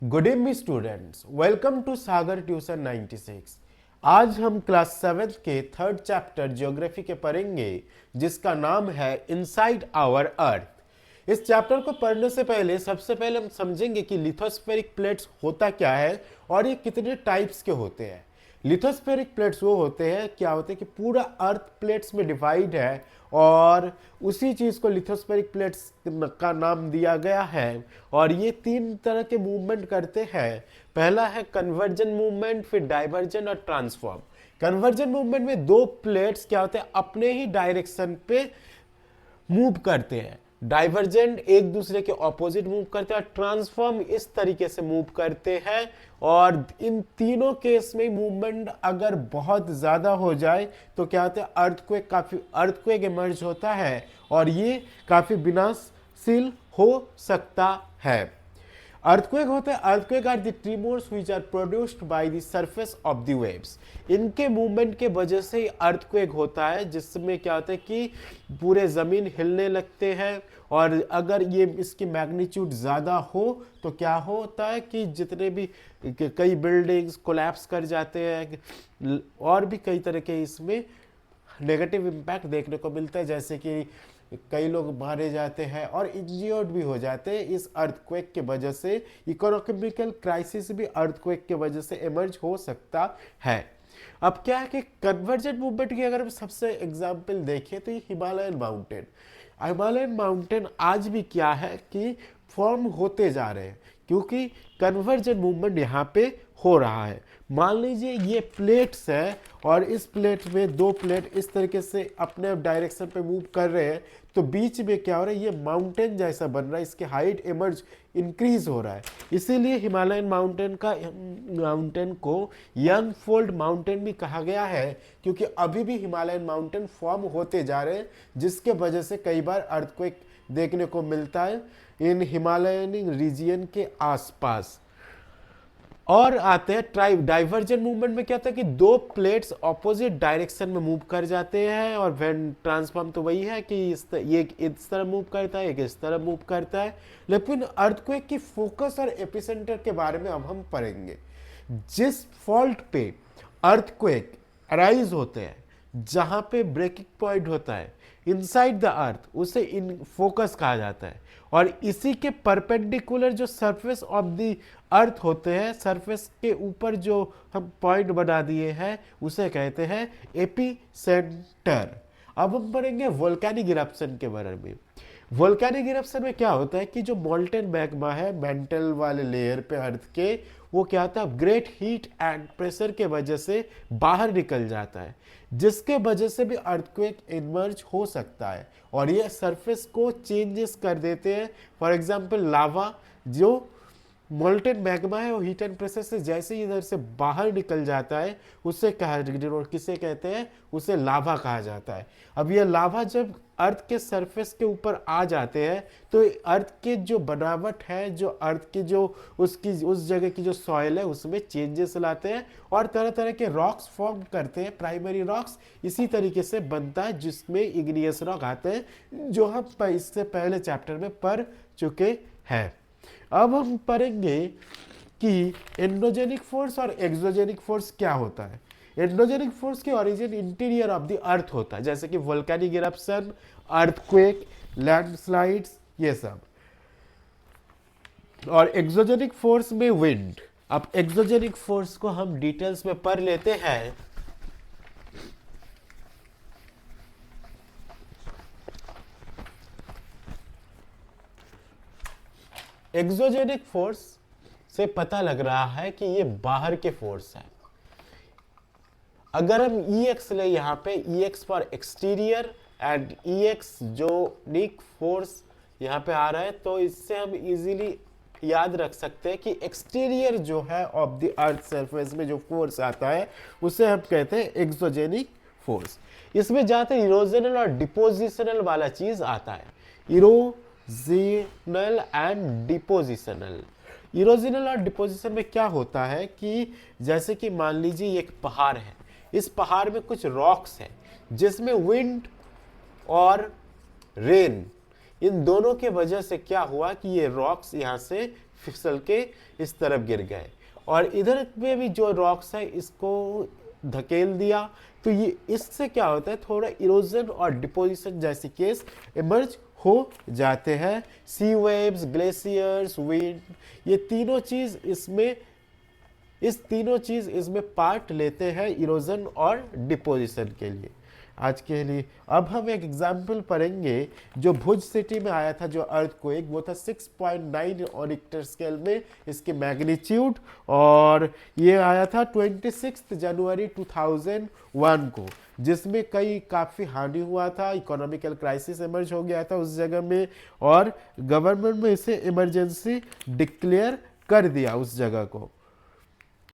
Good evening students, welcome to Sagar tuition 96। आज हम class 7 के थर्ड चैप्टर ज्योग्राफी के पढ़ेंगे जिसका नाम है इनसाइड आवर अर्थ। इस चैप्टर को पढ़ने से पहले सबसे पहले हम समझेंगे कि लिथोस्फेरिक प्लेट्स होता क्या है और ये कितने टाइप्स के होते हैं। लिथोस्फेरिक प्लेट्स वो होते हैं, क्या होते हैं कि पूरा अर्थ प्लेट्स में डिवाइड है और उसी चीज़ को लिथोस्फेरिक प्लेट्स का नाम दिया गया है। और ये तीन तरह के मूवमेंट करते हैं। पहला है कन्वर्जन मूवमेंट, फिर डाइवर्जन और ट्रांसफॉर्म। कन्वर्जन मूवमेंट में दो प्लेट्स क्या होते हैं, अपने ही डायरेक्शन पे मूव करते हैं। डाइवर्जेंट एक दूसरे के ऑपोजिट मूव करते हैं और ट्रांसफॉर्म इस तरीके से मूव करते हैं। और इन तीनों केस में मूवमेंट अगर बहुत ज्यादा हो जाए तो क्या होता है, अर्थक्वेक इमर्ज होता है और ये काफी विनाशशील हो सकता है। अर्थक्वेक होते हैं, earthquake are the tremors which are produced by the surface of the waves. इनके मूवमेंट के वजह से ही अर्थक्वेक होता है, जिसमें क्या होता है कि पूरे जमीन हिलने लगते हैं। और अगर ये इसकी मैग्नीट्यूड ज़्यादा हो तो क्या होता है कि जितने भी कई बिल्डिंग्स कोलैप्स कर जाते हैं और भी कई तरह के इसमें नेगेटिव इम्पैक्ट देखने को मिलता है, जैसे कि कई लोग मारे जाते हैं और इंजियर्ड भी हो जाते हैं इस अर्थक्वेक के वजह से। इकोनॉमिकल क्राइसिस भी अर्थक्वेक के वजह से इमर्ज हो सकता है। अब क्या है कि कन्वर्जेंट मूवमेंट की अगर हम सबसे एग्जाम्पल देखें तो ये हिमालयन माउंटेन आज भी क्या है कि फॉर्म होते जा रहे हैं, क्योंकि कन्वर्जेंट मूवमेंट यहाँ पे हो रहा है। मान लीजिए ये प्लेट्स है और इस प्लेट में दो प्लेट इस तरीके से अपने डायरेक्शन पे मूव कर रहे हैं, तो बीच में क्या हो रहा है, ये माउंटेन जैसा बन रहा है, इसके हाइट इंक्रीज हो रहा है। इसीलिए हिमालयन माउंटेन को यंग फोल्ड माउंटेन भी कहा गया है, क्योंकि अभी भी हिमालयन माउंटेन फॉर्म होते जा रहे हैं, जिसके वजह से कई बार अर्थक्वेक देखने को मिलता है इन हिमालयन रीजियन के आसपास। और आते हैं डाइवर्जेंट मूवमेंट में क्या होता है कि दो प्लेट्स ऑपोजिट डायरेक्शन में मूव कर जाते हैं। और व्हेन ट्रांसफॉर्म तो वही है कि ये इस तरह मूव करता है, एक इस तरह मूव करता है। लेकिन अर्थक्वेक की फोकस और एपिसेंटर के बारे में अब हम पढ़ेंगे। जिस फॉल्ट पे अर्थक्वेक अराइज होते हैं, जहां पे ब्रेकिंग पॉइंट होता है इनसाइड द अर्थ, उसे इन फोकस कहा जाता है। और इसी के परपेंडिकुलर जो सरफेस ऑफ द अर्थ होते हैं, सरफेस के ऊपर जो हम पॉइंट बना दिए हैं, उसे कहते हैं एपी सेंटर। अब हम पढ़ेंगे वोल्केनिक इरप्शन के बारे में। वोल्केनिक इरप्शन में क्या होता है कि जो मोल्टेन मैग्मा है मेंटल वाले लेयर पे अर्थ के, वो क्या होता है ग्रेट हीट एंड प्रेशर के वजह से बाहर निकल जाता है, जिसके वजह से भी अर्थक्वेक इमर्ज हो सकता है और ये सरफेस को चेंजेस कर देते हैं। फॉर एग्जांपल लावा, जो मोल्टेन मैग्मा है, वो हीट एंड प्रेशर से जैसे ही इधर से बाहर निकल जाता है, उसे किसे कहते हैं, उसे लावा कहा जाता है। अब ये लावा जब अर्थ के सरफेस के ऊपर आ जाते हैं तो अर्थ के जो बनावट है, जो अर्थ की जो उस जगह की जो सॉइल है, उसमें चेंजेस लाते हैं और तरह तरह के रॉक्स फॉर्म करते हैं, प्राइमरी रॉक्स इसी तरीके से बनता है, जिसमें इग्नियस रॉक आते हैं, जो हम इससे पहले चैप्टर में पढ़ चुके हैं। अब हम पढ़ेंगे कि एंडोजेनिक फोर्स और एक्सोजेनिक फोर्स क्या होता है। एंडोजेनिक फोर्स की origin interior of the earth होता है, जैसे कि वोल्केनिक इरप्शन, अर्थक्वेक, लैंडस्लाइड्स, ये सब। और एक्सोजेनिक फोर्स में विंड। अब एक्सोजेनिक फोर्स को हम डिटेल्स में पढ़ लेते हैं। एक्सोजेनिक फोर्स से पता लग रहा है कि ये बाहर के फोर्स है। अगर हम EX ले यहाँ पे, EX for exterior and EX जो निक फोर्स यहाँ पे आ रहा है, तो इससे हम इजीली याद रख सकते हैं कि एक्सटीरियर जो है ऑफ द अर्थ सरफेस में जो फोर्स आता है, उसे हम कहते हैं एक्सोजेनिक फोर्स। इसमें जाते इरोजनल और डिपोजिशनल वाला चीज आता है। Erosional and depositional. इरोजनल और डिपोजिशन में क्या होता है कि जैसे कि मान लीजिए एक पहाड़ है, इस पहाड़ में कुछ रॉक्स हैं, जिसमें विंड और रेन, इन दोनों के वजह से क्या हुआ कि ये रॉक्स यहाँ से फिसल के इस तरफ गिर गए, और इधर में भी जो रॉक्स है इसको धकेल दिया। तो ये इससे क्या होता है, थोड़ा इरोजन और डिपोजिशन जैसे केस इमर्ज हो जाते हैं। सी वेव्स, ग्लेशियर्स, विंड, ये तीनों चीज इसमें पार्ट लेते हैं इरोजन और डिपोजिशन के लिए। आज के लिए अब हम एक एग्जाम्पल पढ़ेंगे जो भुज सिटी में आया था, जो अर्थक्वेक, वो था 6.9 और रिक्टर स्केल में इसकी मैग्नीट्यूड, और ये आया था 26 जनवरी 2001 को, जिसमें काफ़ी हानि हुआ था, इकोनॉमिकल क्राइसिस इमर्ज हो गया था उस जगह में, और गवर्नमेंट में इसे इमरजेंसी डिक्लेयर कर दिया उस जगह को।